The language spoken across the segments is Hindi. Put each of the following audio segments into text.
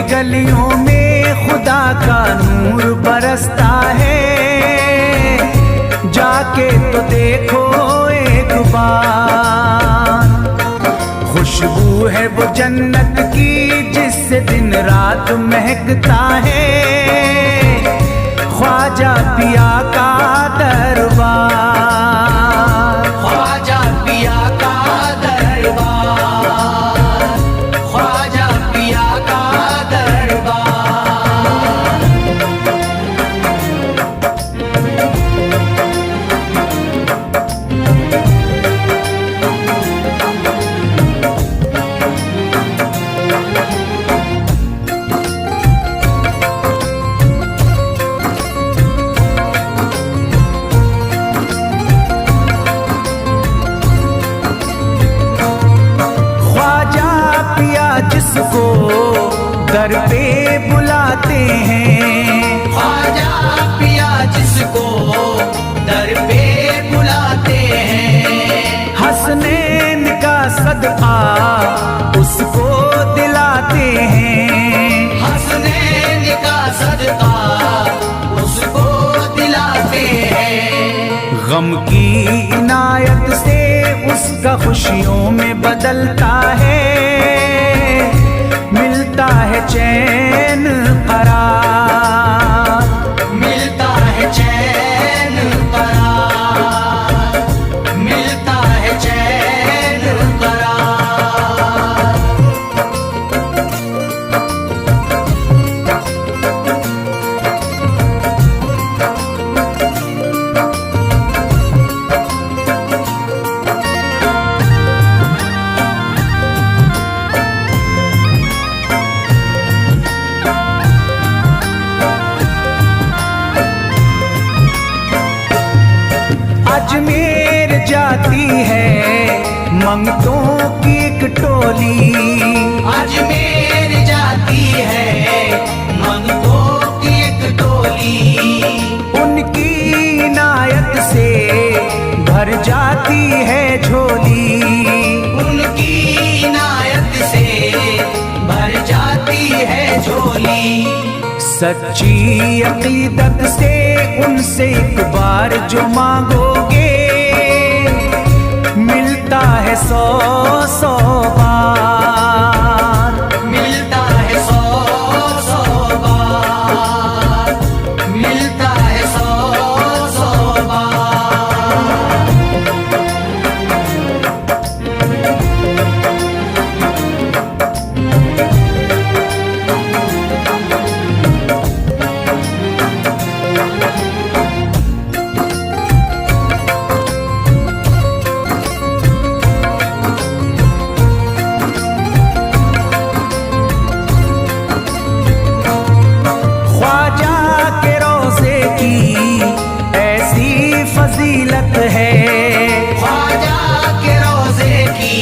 गलियों में खुदा का नूर बरसता है, जाके तो देखो एक बार। खुशबू है वो जन्नत की जिससे दिन रात महकता है, ख्वाजा पिया का दरबार, ख्वाजा पिया का दरबार, ख्वाजा पिया का दरबार। जिसको दर पे बुलाते हैं, ख्वाजा पिया जिसको दर पे बुलाते हैं, हसनैन का सदका उसको दिलाते हैं, हसनैन का सदका उसको दिलाते हैं। गम की इनायत से उसका खुशियों में बदलता है, मिलता है चैन करार, मिलता है चैन करार, मिलता है चैन करार। अजमेर जाती है मंगतों की एक टोली, अजमेर जाती है मंगतों की एक टोली, उनकी इनायत से भर जाती है झोली, उनकी इनायत से भर जाती है झोली। सच्ची अकीदत से उनसे एक बार जो मांगोगे, मिलता है 100 बार, मिलता है 100 बार, मिलता है 100 बार। फजीलत है ख्वाजा के रोज़े की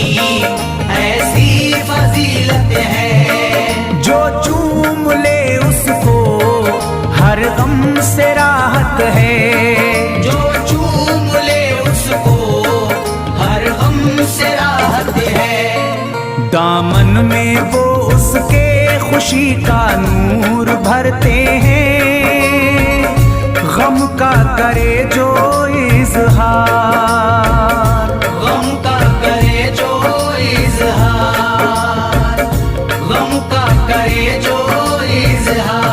ऐसी फजीलत है, जो चूम ले उसको हर गम से राहत है, जो चूम ले उसको हर गम से राहत है। दामन में वो उसके खुशी का नूर भरते हैं, गम का करे जो इज़हार, गम का करे जो इज़हार, गम का करे जो इज़हार।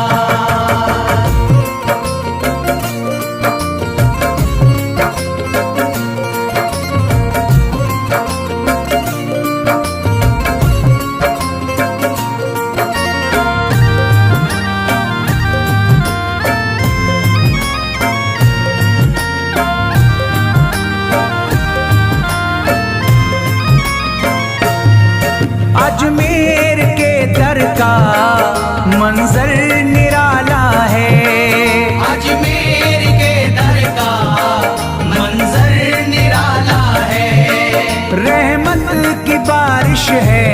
अजमेर के दर का मंजर निराला है, अजमेर के दर का मंजर निराला है। रहमत की बारिश है,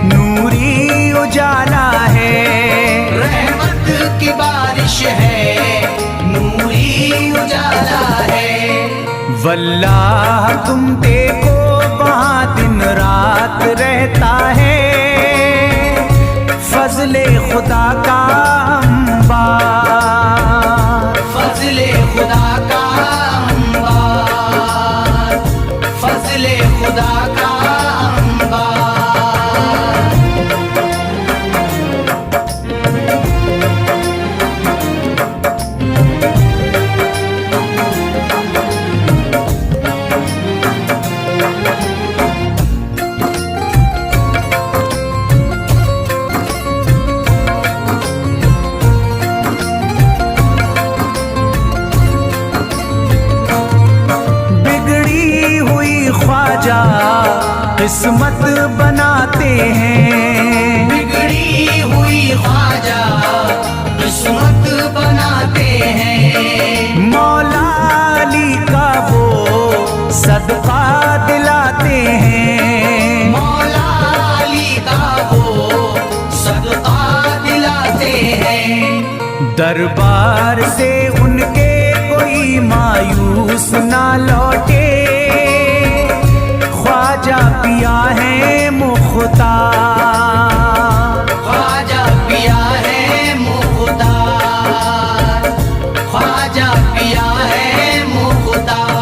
नूरी उजाला है, रहमत की बारिश है, नूरी उजाला है। वल्लाह तुम देखो वहाँ दिन रात रहता है, फजले खुदा का अंबार, फजले खुदा का अंबार, फजले खुदा का अंबार। किस्मत बनाते हैं, बिगड़ी हुई ख्वाजा किस्मत बनाते हैं। मौला अली का वो सदका दिलाते हैं, मौला अली का वो सदका दिलाते हैं। दरबार से उनके कोई मायूस ना लौटे, ख्वाजा पिया है मुख्तार, ख्वाजा पिया है मुख्तार, ख्वाजा पिया है मुख्तार।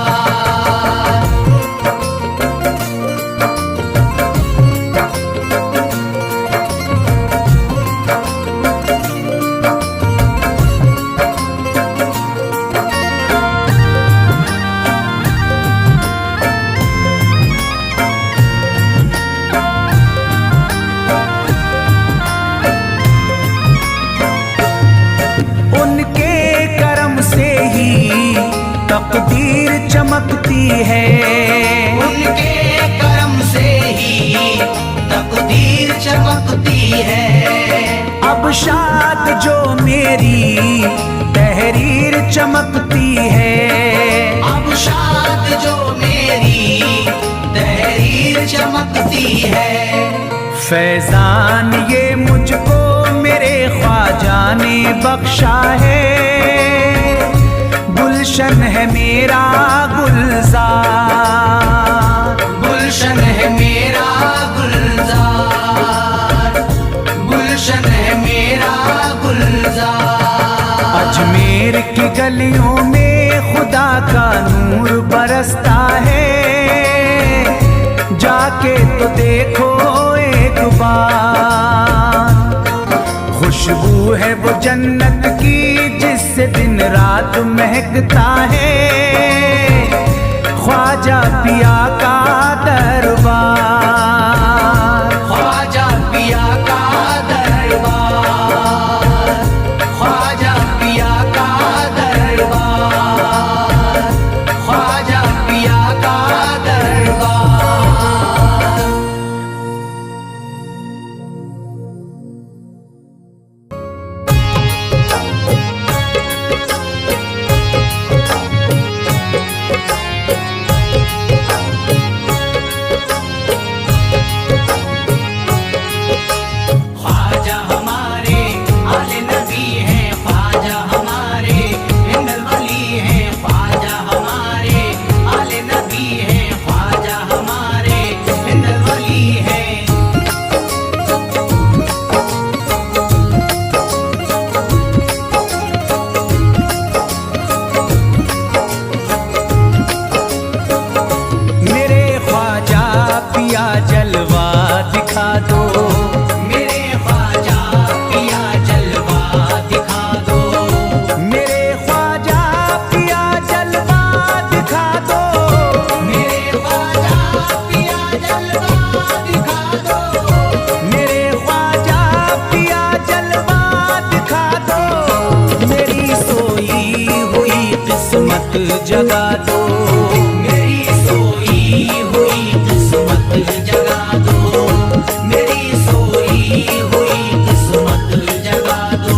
तकदीर चमकती है, उनके करम से ही तकदीर चमकती है। अब शाद जो मेरी तहरीर चमकती है, अब शाद जो मेरी तहरीर चमकती है। फैजान ये मुझको मेरे ख्वाजा ने बख्शा है, गुलशन है मेरा गुलजार, गुलशन है मेरा गुलजार, गुलशन है मेरा गुलजार। अजमेर की गलियों में खुदा का नूर बरसता है, जाके तो देखो एक बार। खुशबू है वो जन्नत की जिससे दिन रात महकता है, ख्वाजा पिया का दरबार, ख्वाजा पिया का दरबार, ख्वाजा पिया का दरबार, ख्वाजा पिया का दरबार। जगा दो, मेरी सोई हुई किस्मत जगा दो, मेरी सोई हुई किस्मत जगा दो।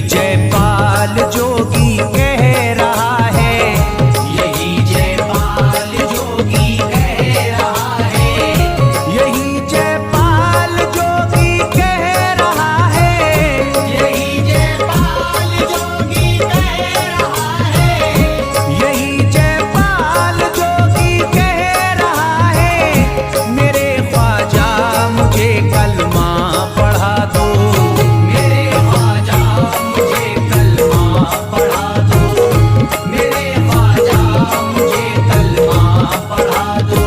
जयपाल जोगी कह रहा है, यही जयपाल जोगी कह रहा है, यही जयपाल जोगी कह रहा है, यही जयपाल जोगी कह रहा है, यही जयपाल जोगी कह रहा है। मेरे ख्वाजा मुझे कलमा पढ़ा दो, मेरे ख्वाजा मुझे कलमा पढ़ा दो, मेरे ख्वाजा मुझे कलमा पढ़ा दो।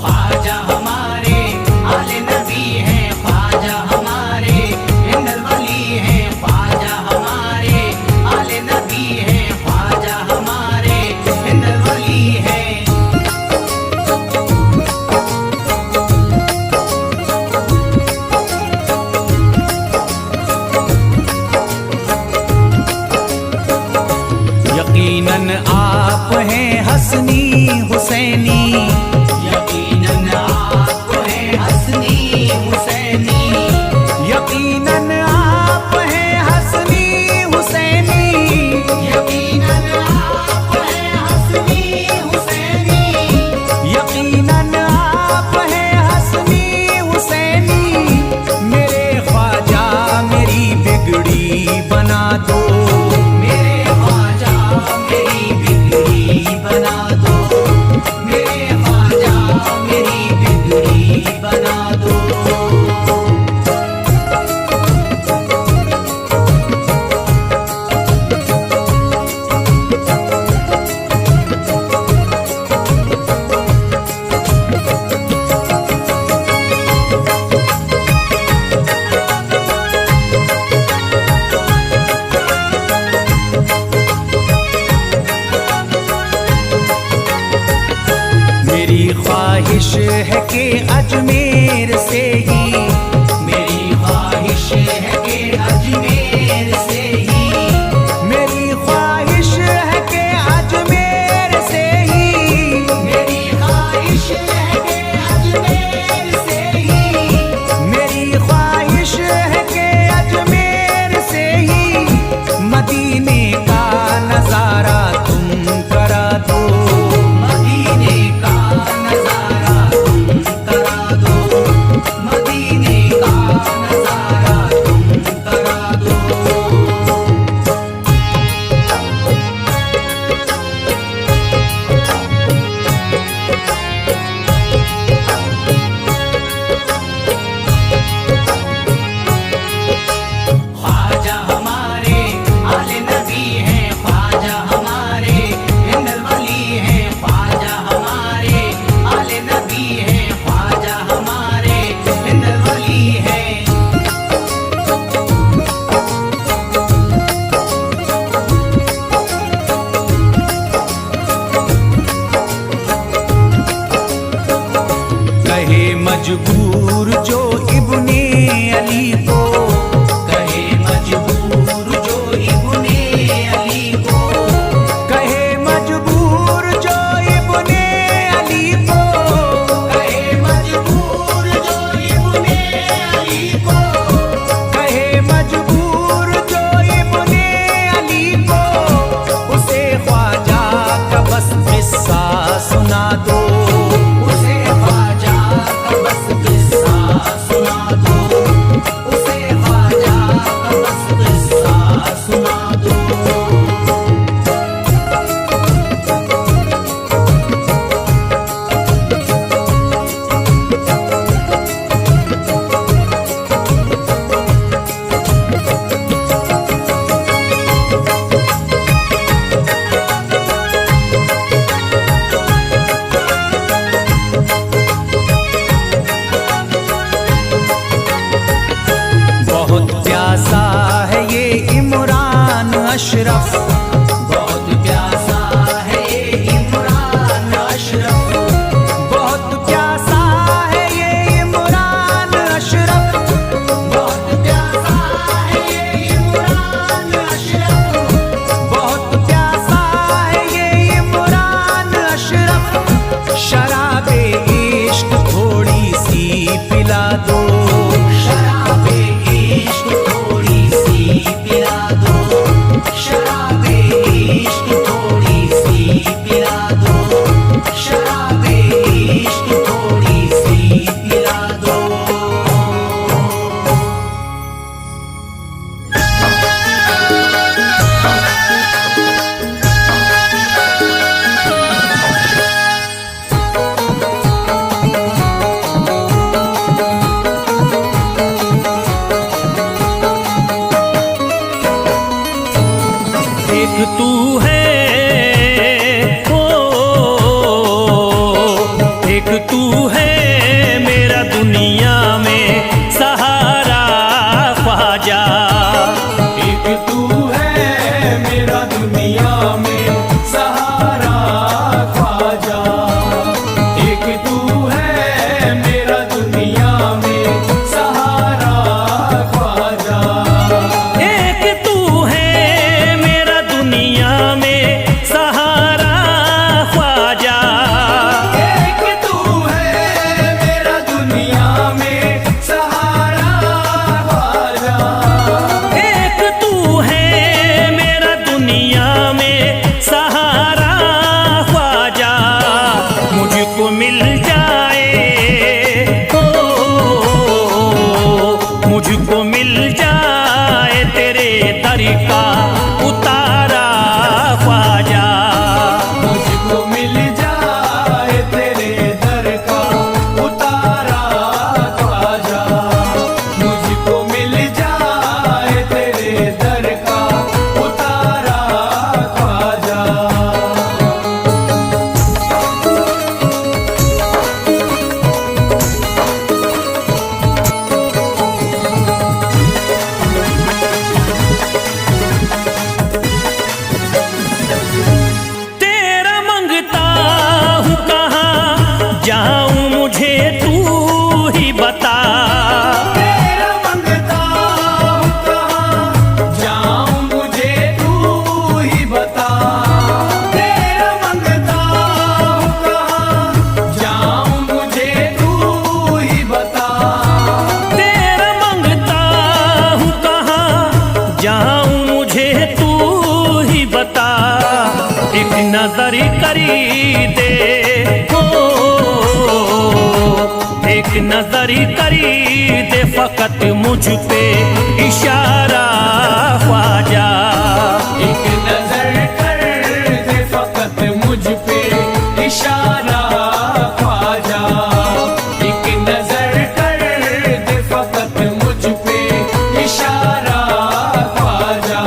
ख्वाजा हमारे आले नबी हैं, ख्वाजा हमारे हिंदल वली हैं, ख्वाजा हमारे आले नबी हैं, ख्वाजा हमारे हिंदल वली हैं। यकीनन आप हैं हसनी हुसैनी, यकीनन आप हैं हसनी हुसैनी, यकीनन आप हैं हसनी हुसैनी, यकीनन आप हैं हसनी हुसैनी, यकीनन आप हैं हसनी हुसैनी। मेरे ख्वाजा मेरी बिगड़ी बना दो, मेरे ख्वाजा मेरी बिगड़ी बना दो, मेरे ख्वाजा मेरी बिगड़ी बना दो। मेरी ख्वाहिश है कि अजमेर से ही, मेरी ख्वाहिश है कि अजमेर से ही, मेरी ख्वाहिश है कि अजमेर से ही, मेरी ख्वाहिश है कि अजमेर से ही, मेरी ख्वाहिश है कि अजमेर से ही मदीने का नजारा तुम करा दो, मदीने का नजारा तुम करा दो, मदीने का नजारा तुम करा दो। ख्वाजा हमारे आले नबी हैं, ख्वाजा हमारे हिंदल वली हैं, ख्वाजा हमारे आले नबी हैं, ख्वाजा हमारे हिंदल वली हैं। कहे मजबूर जो इब्ने अली को, कहे मजबूर जो इब्ने अली को, कहे मजबूर जो इब्ने अली को, कहे मजबूर जो इब्ने अली को, कहे मजबूर जो इब्ने अली को, उसे ख्वाजा का बस किस्सा सुना दो, उसे ख्वाजा का बस किस्सा सुना दो, उसे ख्वाजा का बस किस्सा सुना दो। बहुत प्यासा है ये इमरान अशरफ, बहुत प्यासा है ये इमरान अशरफ, बहुत प्यासा है ये इमरान अशरफ, बहुत प्यासा है ये इमरान अशरफ, दो। शराबे इश्क थोड़ी सी पिला दो, शराबे इश्क थोड़ी सी पिला दो, शराबे इश्क थोड़ी सी पिला दो। एक तू है ओ, एक तू है मेरा दुनिया में सहारा ख्वाजा। एक तू है मेरा दुनिया में सहारा ख्वाजा। एक तू है मेरा दुनिया में सहारा ख्वाजा। एक तू है मेरा दुनिया में सहारा ख्वाजा। एक तू है मेरा दुनिया में सहारा ख्वाजा। एक तू है मेरा दुनिया में सहारा ख्वाजा। मुझको मिल जाए ओ, मुझको मिल जाए तेरे दर का उतारा ख्वाजा। मुझको मिल जाए तेरे दर का उतारा ख्वाजा। मुझको मिल जाए तेरे दर का उतारा ख्वाजा। तेरा मंगता हूँ कहाँ जाऊँ मुझे तू ही बता। तेरा मंगता हूँ कहाँ जाऊँ मुझे तू ही बता। तेरा मंगता हूँ कहाँ जाऊँ मुझे तू ही बता। तेरा मंगता हूँ कहाँ जाऊँ मुझे तू ही बता। एक नजर करी दे हो, एक नजर करी दे फकत मुझ पे इशारा ख्वाजा। एक नजर कर दे फकत मुझ पे इशारा ख्वाजा। एक नजर कर दे फकत मुझ पे इशारा ख्वाजा।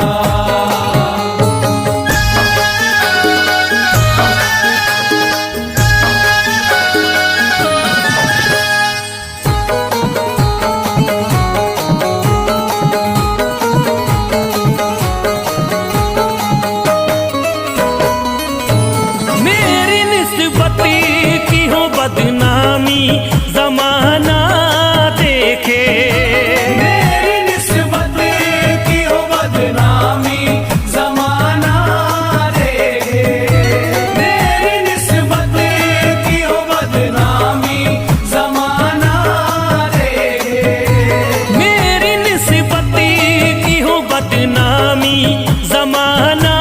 मेरी निस्बत की हो बदनामी जमाना देखे। मेरी निस्बत की हो बदनामी जमाना देखे। मेरी निस्बत की हो बदनामी जमाना देखे। मेरी निस्बत की हो बदनामी जमाना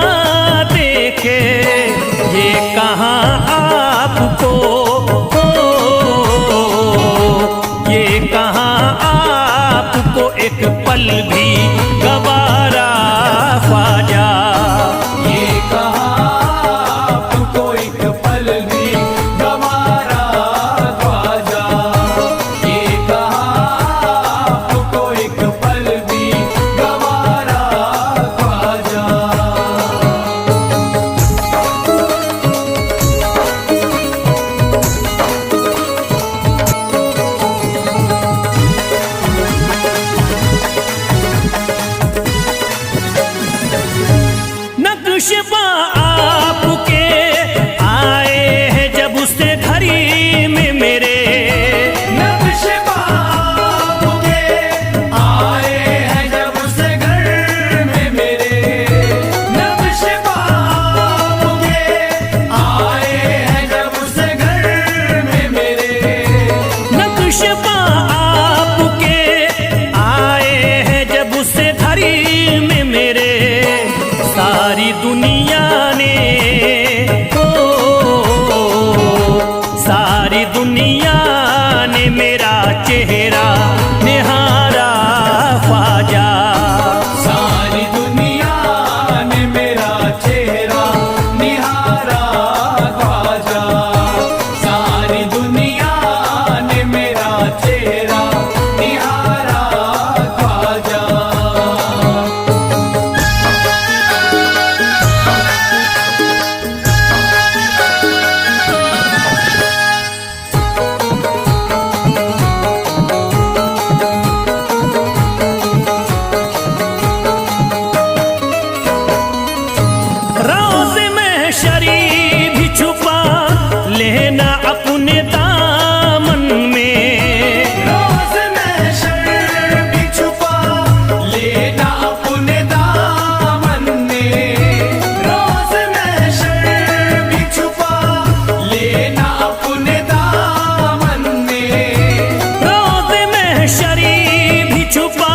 देखे। ये कहाँ आपको हो, ये कहाँ आपको एक पल भी गवारा ख्वाजा। ये कहाँ आपको एक पल भी गवारा ख्वाजा। ये कहाँ आपको एक पल भी गवारा ख्वाजा। नक्शबा आपके आए हैं जब उससे घड़ी में मेरे। नक्शबा आपके आए हैं जब उस घर में मेरे। नक्शबा आपके आए हैं जब उस घर में मेरे। नक्शबा सारी दुनिया ने सारी दुनिया ने मेरा चेहरा निहारा ख्वाजा। सारी दुनिया ने मेरा चेहरा निहारा ख्वाजा। सारी दुनिया ने मेरा चेहरा निहारा ख्वाजा। रोज़े महशरी भी छुपा लेना अपने दामन में। रोज़े महशर भी छुपा लेना अपने दामन में। रोज़े महशर भी छुपा लेना अपने दामन में। रोज़े महशरी भी छुपा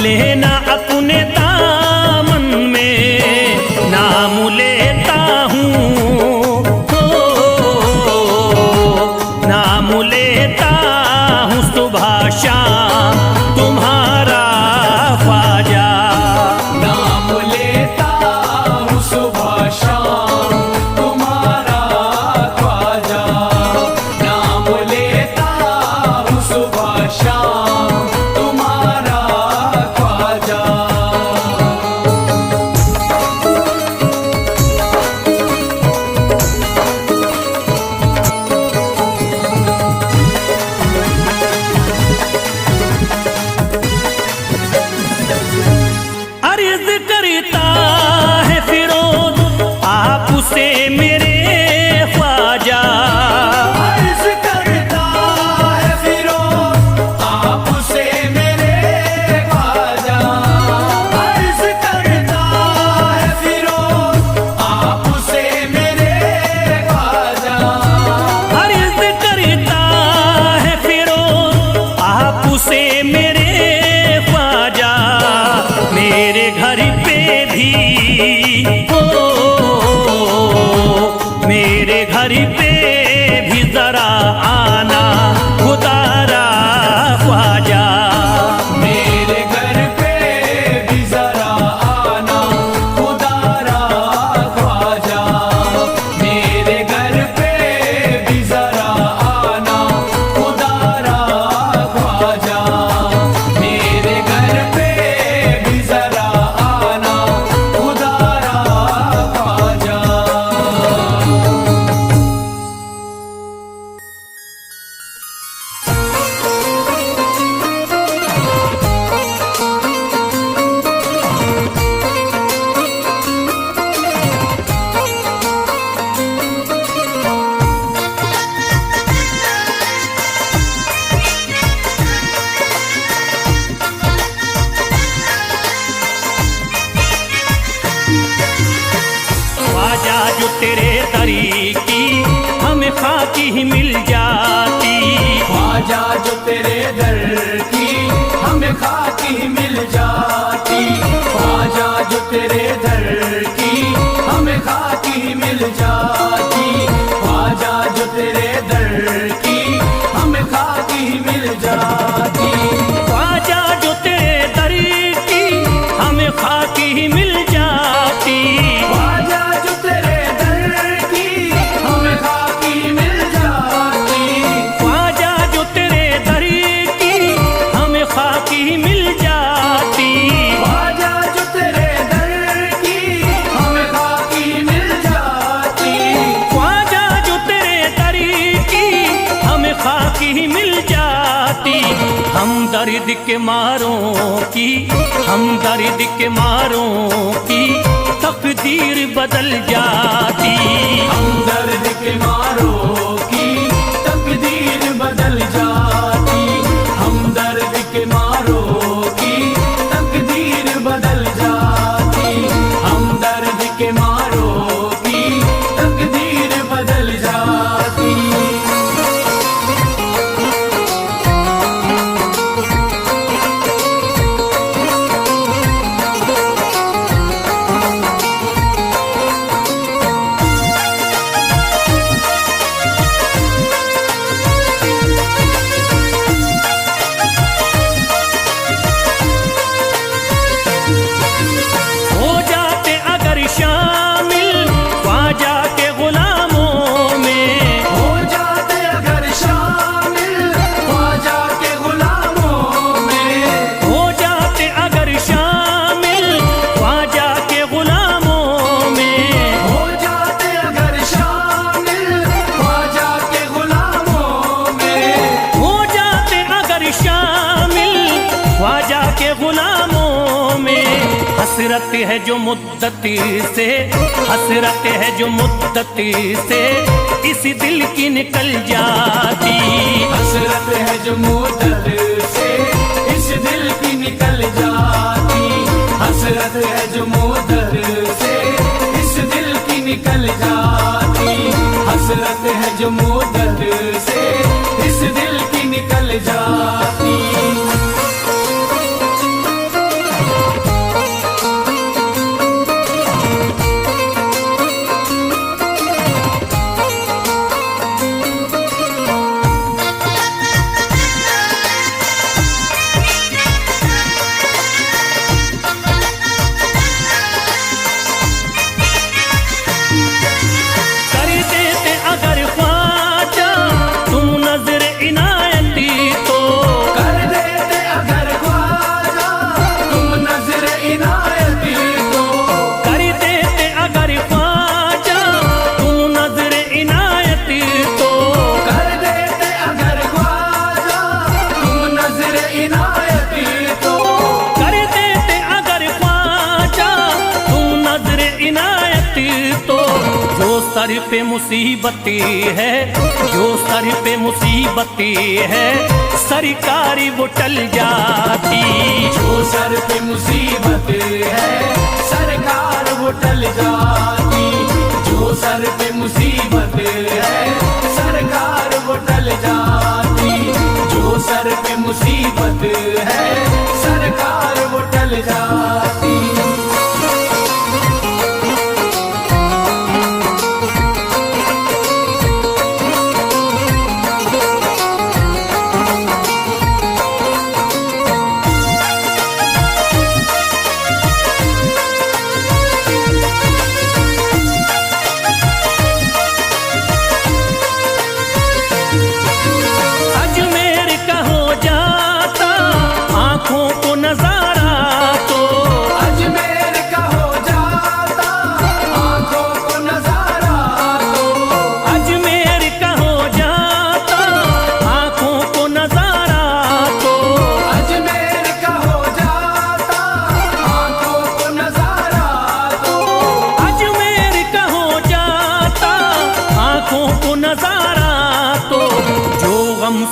लेना अपने दामन में। नाम लेता हूँ नाम लेता हूँ सुबह शाम तुम्हारा ख्वाजा। नाम लेता हूँ सुबह शाम तुम्हारा ख्वाजा। नाम लेता हूँ सुबह शाम तुम्हारा ख्वाजा। अर्ज करता है फिरोज आपसे मेरे ख्वाजा। अर्ज करता है फिरोज आपसे मेरे ख्वाजा। अर्ज करता है फिरोज आपसे मेरे ख्वाजा। अर्ज करता है फिरोज आपसे मेरे ख्वाजा। मेरे घर पे भी मेरे घर पे भी जरा आना खुदारा ख्वाजा। मेरे घर पे भी जरा आना खुदारा ख्वाजा। मेरे घर पे भी जरा आना खुदारा ख्वाजा। मेरे घर पे भी जरा आना खुदारा ख्वाजा। ख्वाजा जो तेरे तरीकी हमें खाकी ही मिल जाती। ख्वाजा जो तेरे दर की हमें खाकी मिल जाती। ख्वाजा जो तेरे दर की हमें खाकी मिल जाती। ख्वाजा जो तेरे दर की हमें खाकी मिल जाती। ख्वाजा जो तेरे तरीकी हमें खाकी ही मिल जाती। ख्वाजा जो तेरे दर की हमें खाकी मिल जाती। ख्वाजा जो तेरे तरीकी हमें खाकी ही मिल जाती। ख्वाजा जो तेरे दर की हमें खाकी मिल जाती। ख्वाजा जो तेरे तरीकी हमें खाकी ही मिल जाती। हम दर्द के मारों की हम दर्द के मारों की तकदीर बदल जाती। हम दर्द के मारों की तकदीर बदल जाती। हम दर्द के मारों की तकदीर बदल जाती। हम दर्द के मारों की तकदीर बदल जाती। है जो मुद्दती से, हसरत है जो मुद्दती से इस दिल की निकल जाती। हसरत है जो मुद्दत से इस दिल की निकल जाती। हसरत है जो मुद्दत से इस दिल की निकल जाती। हसरत है जो मुद्दत से इस दिल की निकल जाती। सर पे मुसीबती है, जो सर पे मुसीबती है सरकारी वो टल जाती। जो सर पे मुसीबत है सरकार वो टल जाती। जो सर पे मुसीबत है सरकार वो टल जाती। जो सर पे मुसीबत है सरकार वो टल जाती।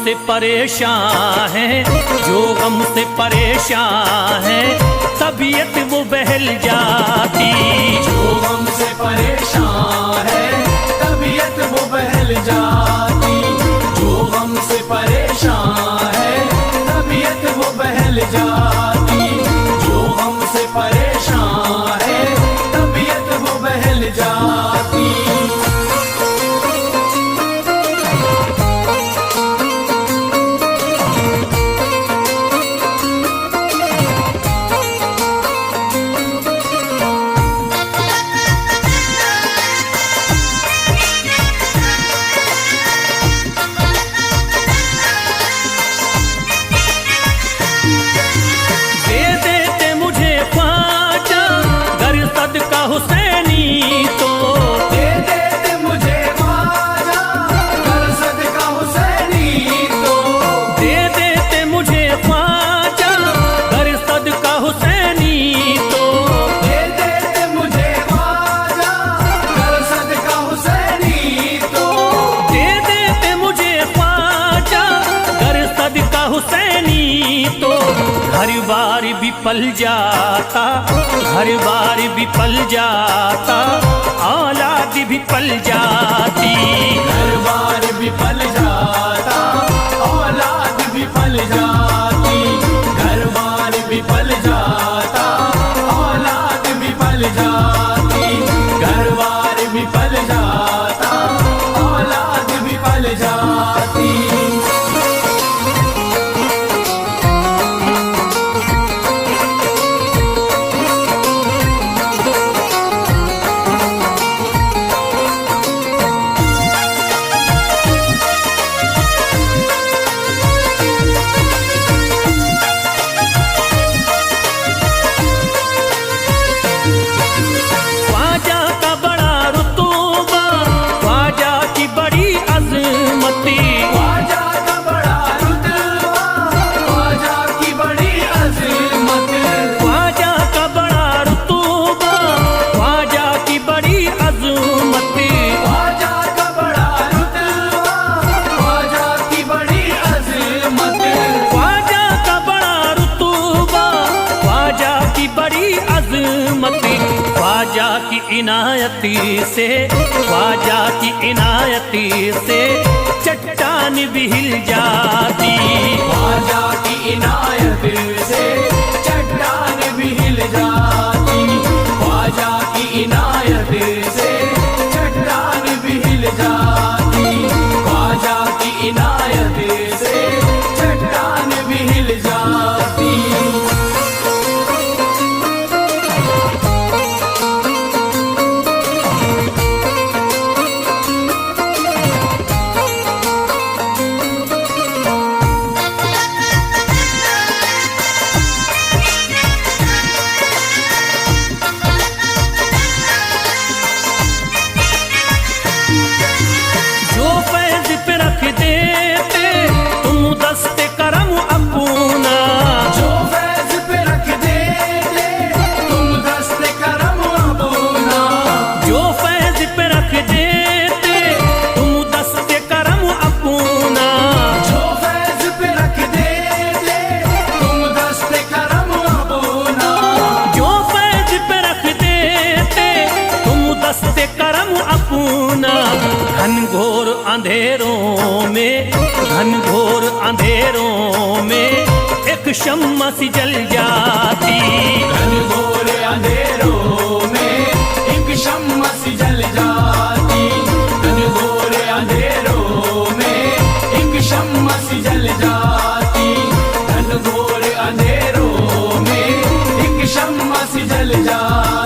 से परेशान है, जो गम से परेशान है तबीयत वो बहल जाती। जो गम से परेशान है तबीयत वो बहल जाती। जो गम से परेशान है तबीयत वो बहल जाती। जो गम से परेशान है तबीयत वो बहल जाती। हुसैनी तो दे देते मुझे ख्वाजा कर सदका हुसैनी तो। दे देते मुझे ख्वाजा कर सदका हुसैनी तो। दे देते मुझे ख्वाजा कर सदका हुसैनी तो। दे देते मुझे ख्वाजा कर सदका हुसैनी तो। घर बार भी पल जाता, घर बार भी पल जाता, औलाद भी पल जाती। घर बार भी पल जाता, औलाद भी पल जाती। घर बार भी पल जाता, औलाद भी पल जाती। घर बार भी पल जाता, औलाद भी पल जाती। इनायती से, ख्वाजा की इनायती से चट्टान भी हिल जाती। ख्वाजा की इनायत से चट्टान भी हिल जाती। ख्वाजा की इनायत से चट्टान भी हिल जाती। ख्वाजा की इनायत से चट्टान भी हिल जाती। जो फैज पे रख देते तुम दस्ते करम अपना, जो फैज पे रख देते तुम दस्ते करम अपना। जो फैज पे रख देते तुम दस्ते करम अपना। जो फैज पे रख देते तुम दस्ते करम अपना। जो फैज पे रख देते तुम दस्ते करम अपना। घनघोर अंधेरों में, घनघोर अंधेरों में एक शम्मा सी जल जाती। घनघोर अंधेरों में एक शम्मा सी जल जाती। घनघोर अंधेरों में एक शम्मा सी जल जाती। घनघोर अंधेरों में एक शम्मा सी जल जाती।